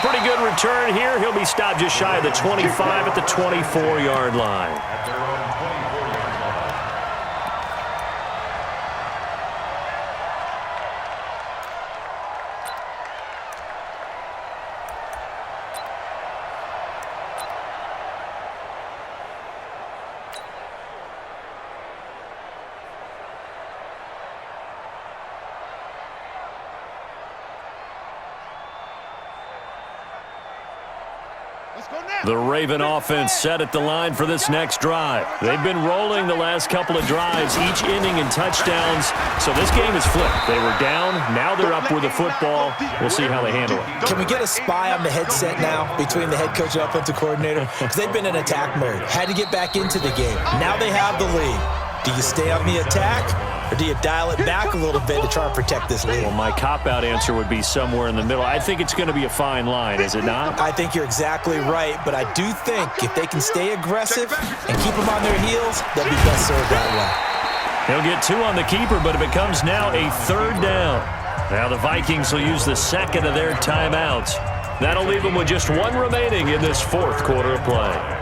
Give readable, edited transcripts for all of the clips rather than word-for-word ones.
pretty good return here. He'll be stopped just shy of the 25 at the 24-yard line. The Raven offense set at the line for this next drive. They've been rolling the last couple of drives, each inning in touchdowns. So this game is flipped. They were down. Now they're up with the football. We'll see how they handle it. Can we get a spy on the headset now between the head coach and offensive coordinator? Because they've been in attack mode. Had to get back into the game. Now they have the lead. Do you stay on the attack? Or do you dial it back a little bit to try and protect this lead? Well, my cop-out answer would be somewhere in the middle. I think it's going to be a fine line, is it not? I think you're exactly right, but I do think if they can stay aggressive and keep them on their heels, they'll be best served that way. He'll get 2 on the keeper, but it becomes now a 3rd down. Now the Vikings will use the second of their timeouts. That'll leave them with just 1 remaining in this 4th quarter of play.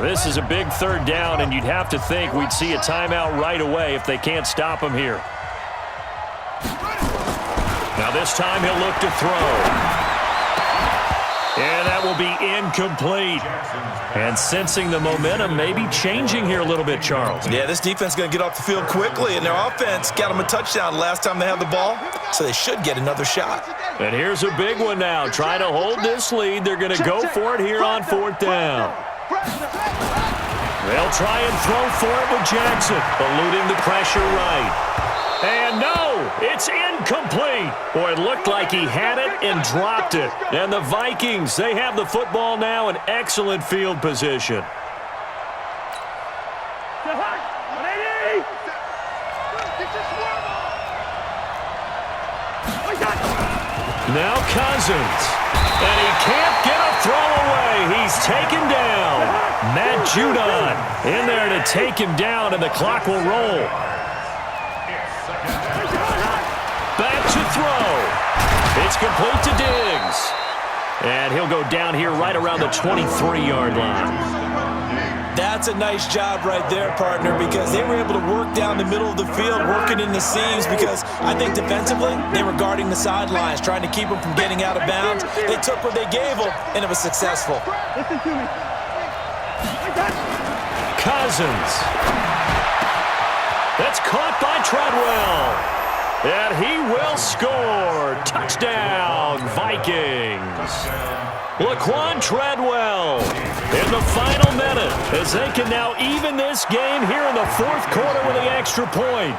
This is a big 3rd down, and you'd have to think we'd see a timeout right away if they can't stop him here. Now this time he'll look to throw. And that will be incomplete. And sensing the momentum maybe changing here a little bit, Charles. Yeah, this defense is going to get off the field quickly, and their offense got them a touchdown last time they had the ball, so they should get another shot. And here's a big one now. Trying to hold this lead. They're going to go for it here on 4th down. They'll try and throw for it with Jackson, eluding the pressure right. And no, it's incomplete. Boy, it looked like he had it and dropped it. And the Vikings, they have the football now in excellent field position. Now Cousins. And he can't get a throw away. He's taken down. Matt Judon in there to take him down, and the clock will roll. Back to throw. It's complete to Diggs. And he'll go down here right around the 23-yard line. That's a nice job right there, partner, because they were able to work down the middle of the field, working in the seams, because I think defensively they were guarding the sidelines, trying to keep them from getting out of bounds. They took what they gave them, and it was successful. Listen to me. Cousins. That's caught by Treadwell. And he will score. Touchdown, Vikings. Laquan Treadwell in the final minute as they can now even this game here in the 4th quarter with an extra point.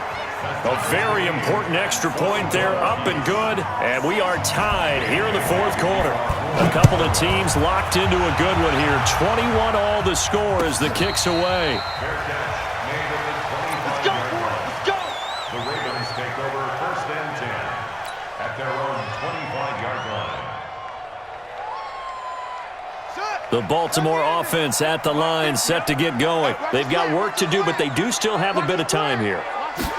A very important extra point there, up and good, and we are tied here in the 4th quarter. A couple of teams locked into a good one here. 21 all the score as the kick's away. Let's go. The Ravens take over 1st and 10 at their own 25-yard line. The Baltimore offense at the line, set to get going. They've got work to do, but they do still have a bit of time here.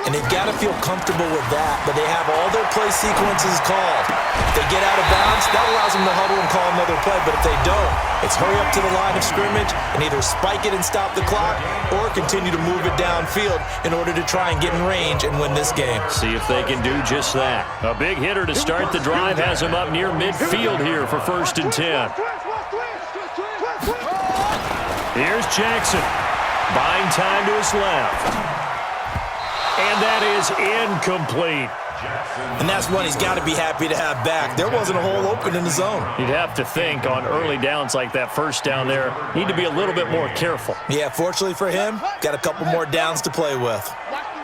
And they've got to feel comfortable with that, but they have all their play sequences called. If they get out of bounds, that allows them to huddle and call another play, but if they don't, it's hurry up to the line of scrimmage and either spike it and stop the clock or continue to move it downfield in order to try and get in range and win this game. See if they can do just that. A big hitter to start the drive has him up near midfield here for 1st and 10. Here's Jackson. Buying time to his left. And that is incomplete. And that's one he's got to be happy to have back. There wasn't a hole open in the zone. You'd have to think on early downs like that 1st down there, need to be a little bit more careful. Yeah, fortunately for him, got a couple more downs to play with.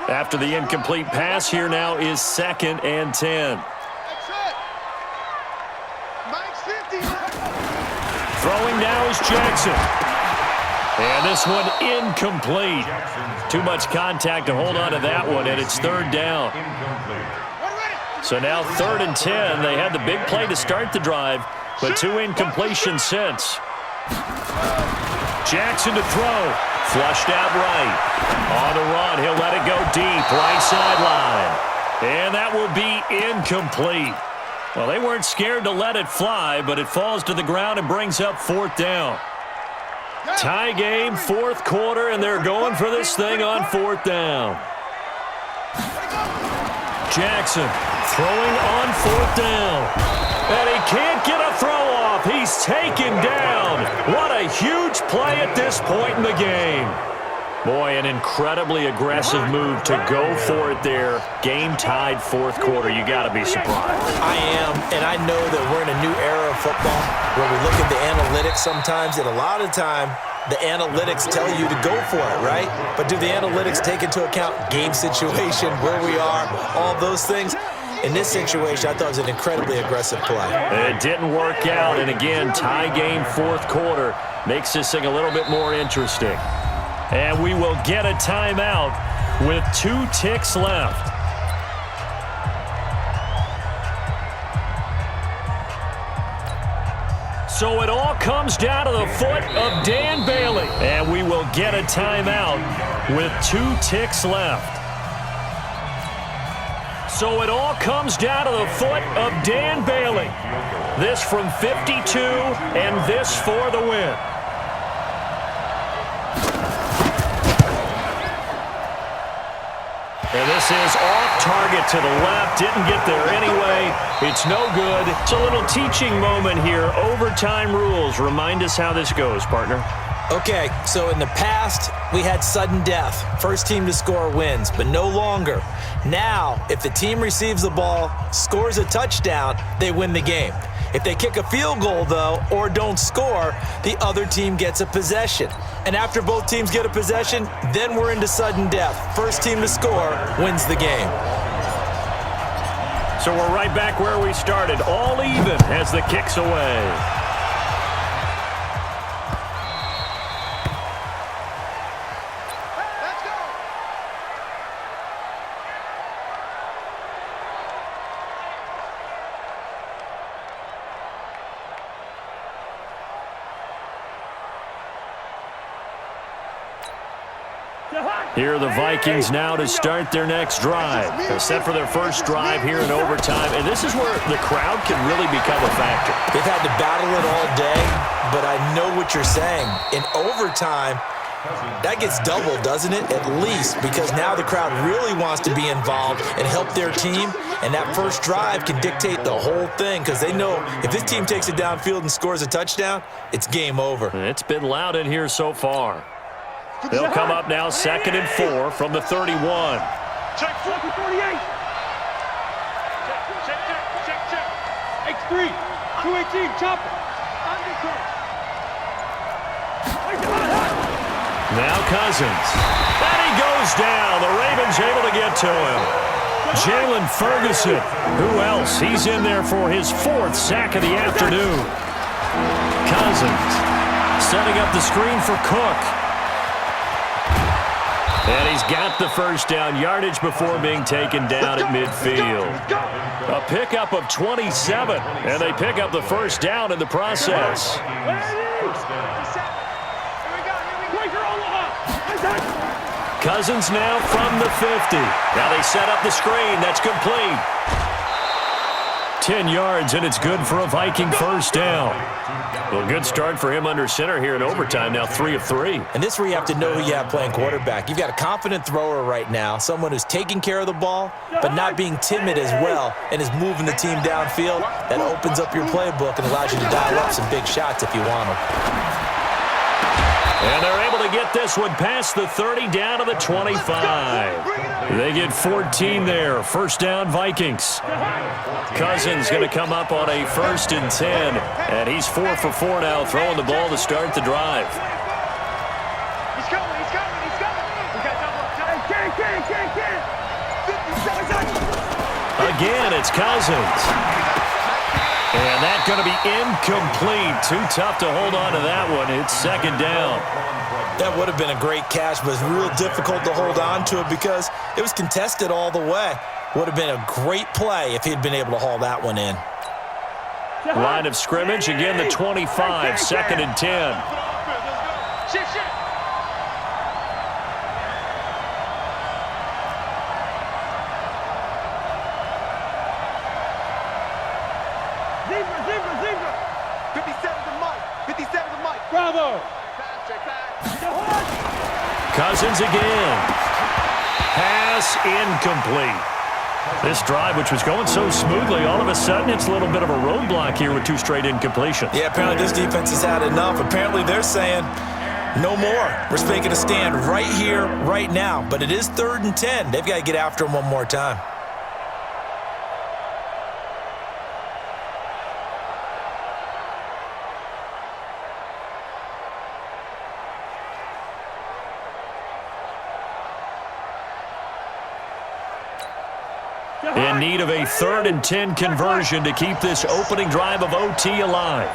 After the incomplete pass, here now is 2nd and 10. Throwing now is Jackson. And this one incomplete. Too much contact to hold on to that one, and it's 3rd down. So now 3rd and 10. They had the big play to start the drive. but 2 incompletions since. Jackson to throw. Flushed out right. On the run, he'll let it go deep. Right sideline. And that will be incomplete. Well, they weren't scared to let it fly, but it falls to the ground and brings up 4th down. Tie game, 4th quarter, and they're going for this thing on 4th down. Jackson throwing on 4th down. And he can't get a throw off. He's taken down. What a huge play at this point in the game. Boy, an incredibly aggressive move to go for it there. Game tied 4th quarter. You got to be surprised. I am, and I know that we're in a new era of football where we look at the analytics sometimes, and a lot of time the analytics tell you to go for it, right? But do the analytics take into account game situation, where we are, all those things? In this situation, I thought it was an incredibly aggressive play. It didn't work out, and again, tie game 4th quarter makes this thing a little bit more interesting. And we will get a timeout with 2 ticks left. So it all comes down to the foot of Dan Bailey. And we will get a timeout with 2 ticks left. So it all comes down to the foot of Dan Bailey. This from 52 and this for the win. And this is off target to the left. Didn't get there anyway. It's no good. It's a little teaching moment here. Overtime rules. Remind us how this goes, partner. Okay, so in the past, we had sudden death. First team to score wins, but no longer. Now, if the team receives the ball, scores a touchdown, they win the game. If they kick a field goal, though, or don't score, the other team gets a possession. And after both teams get a possession, then we're into sudden death. First team to score wins the game. So we're right back where we started, all even as the kick's away. Here are the Vikings now to start their next drive. They're set for their first drive here in overtime, and this is where the crowd can really become a factor. They've had to battle it all day, but I know what you're saying. In overtime, that gets doubled, doesn't it? At least, because now the crowd really wants to be involved and help their team, and that first drive can dictate the whole thing because they know if this team takes it downfield and scores a touchdown, it's game over. It's been loud in here so far. They'll come up now 2nd and 4 from the 31. Check, 48. Check. X3, 218, chop. Now Cousins. And he goes down. The Ravens able to get to him. Jalen Ferguson. Who else? He's in there for his 4th sack of the afternoon. Cousins setting up the screen for Cook. And he's got the first down, yardage before being taken down at midfield. A pickup of 27, and they pick up the first down in the process. Cousins now from the 50. Now they set up the screen. That's complete. 10 yards, and it's good for a Viking first down. Well, good start for him under center here in overtime, now 3 of 3. And this is where you have to know who you have playing quarterback. You've got a confident thrower right now, someone who's taking care of the ball, but not being timid as well, and is moving the team downfield. That opens up your playbook and allows you to dial up some big shots if you want them. And they're able to get this one past the 30 down to the 25. They get 14 there. First down, Vikings. Cousins going to come up on a 1st and 10. And he's 4 for 4 now, throwing the ball to start the drive. He's coming. Again, it's Cousins. And that's going to be incomplete. Too tough to hold on to that one. It's 2nd down. That would have been a great catch, but it's real difficult to hold on to it because it was contested all the way. Would have been a great play if he'd been able to haul that one in. Line of scrimmage, again the 25, 2nd and 10. Shit, shit. Zebra. 57 to Mike. 57 to Mike. Bravo. Cousins again. Pass incomplete. This drive, which was going so smoothly, all of a sudden it's a little bit of a roadblock here with 2 straight incompletions. Yeah, apparently this defense has had enough. Apparently they're saying, no more. We're making a stand right here, right now. But it is 3rd and 10. They've got to get after him one more time. In need of a 3rd and 10 conversion to keep this opening drive of OT alive.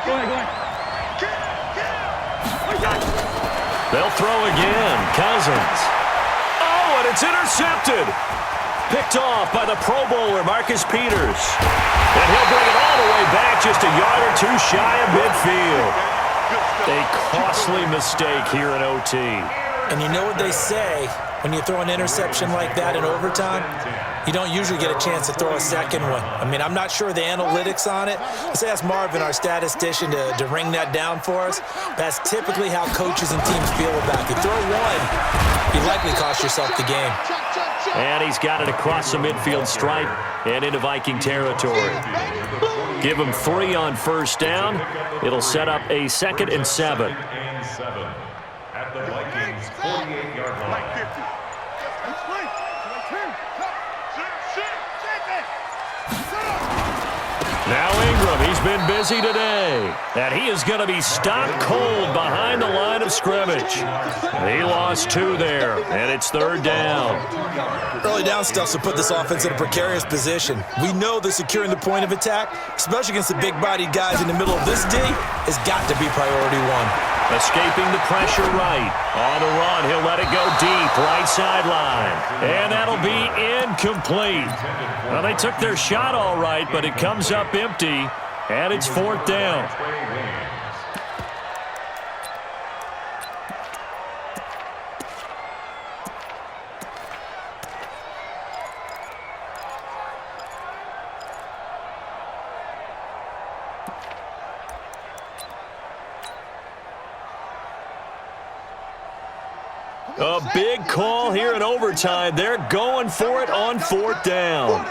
Go ahead. They'll throw again. Cousins. Oh, and it's intercepted. Picked off by the Pro Bowler, Marcus Peters. And he'll bring it all the way back just a yard or 2 shy of midfield. A costly mistake here in OT. And you know what they say, when you throw an interception like that in overtime, you don't usually get a chance to throw a second one. I mean, I'm not sure of the analytics on it. Let's ask Marvin, our statistician, to ring that down for us. That's typically how coaches and teams feel about it. You throw one, you likely cost yourself the game. And he's got it across the midfield stripe and into Viking territory. Give him 3 on 1st down. It'll set up a 2nd and 7. At the Vikings 48-yard line. Now Ingram, he's been busy today. And he is going to be stopped cold behind the line of scrimmage. He lost 2 there, and it's 3rd down. Early down stuff will put this offense in a precarious position. We know that securing the point of attack, especially against the big-bodied guys in the middle of this D, has got to be priority 1. Escaping the pressure right. On the run, he'll let it go deep, right sideline. And that'll be incomplete. Well, they took their shot all right, but it comes up empty, and it's 4th down. A big call here in overtime. They're going for it on 4th down.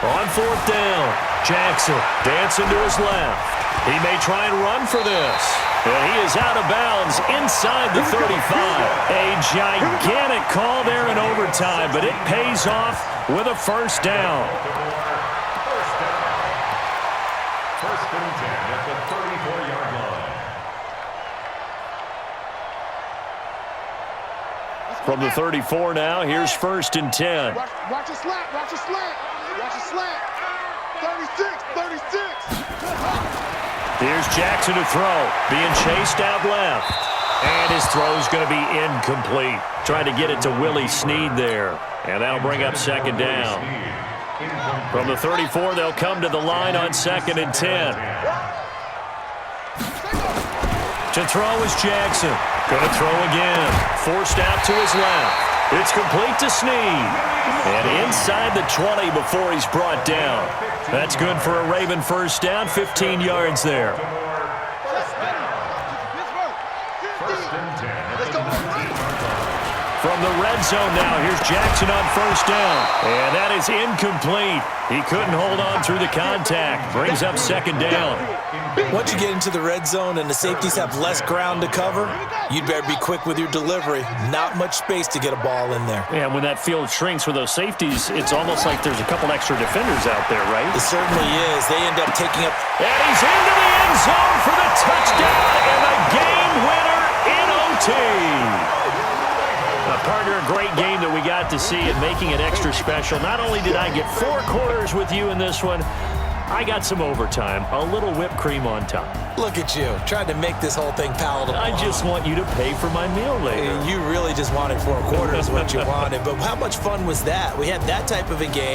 On 4th down, Jackson dancing to his left. He may try and run for this. And he is out of bounds inside the 35. A gigantic call there in overtime, but it pays off with a 1st down. First and 10 at the 34-yard line. From the 34 now, here's 1st and 10. Watch a slant. 36. Here's Jackson to throw, being chased out left. And his throw's going to be incomplete. Trying to get it to Willie Snead there. And that'll bring up 2nd down. From the 34, they'll come to the line on 2nd and 10. To throw is Jackson. Going to throw again. Forced out to his left. It's complete to Snead. And inside the 20 before he's brought down. That's good for a Raven 1st down, 15 yards there. From the red zone now, here's Jackson on 1st down. And that is incomplete. He couldn't hold on through the contact. Brings up 2nd down. Once you get into the red zone and the safeties have less ground to cover, you'd better be quick with your delivery. Not much space to get a ball in there. Yeah, when that field shrinks with those safeties, it's almost like there's a couple extra defenders out there, right? It certainly is. They end up taking up. And he's into the end zone for the touchdown and the game winner in OT. Partner, a great game that we got to see and making it extra special. Not only did I get 4 quarters with you in this one, I got some overtime, a little whipped cream on top. Look at you, trying to make this whole thing palatable. I just want you to pay for my meal later. You really just wanted 4 quarters, what you wanted. But how much fun was that? We had that type of a game.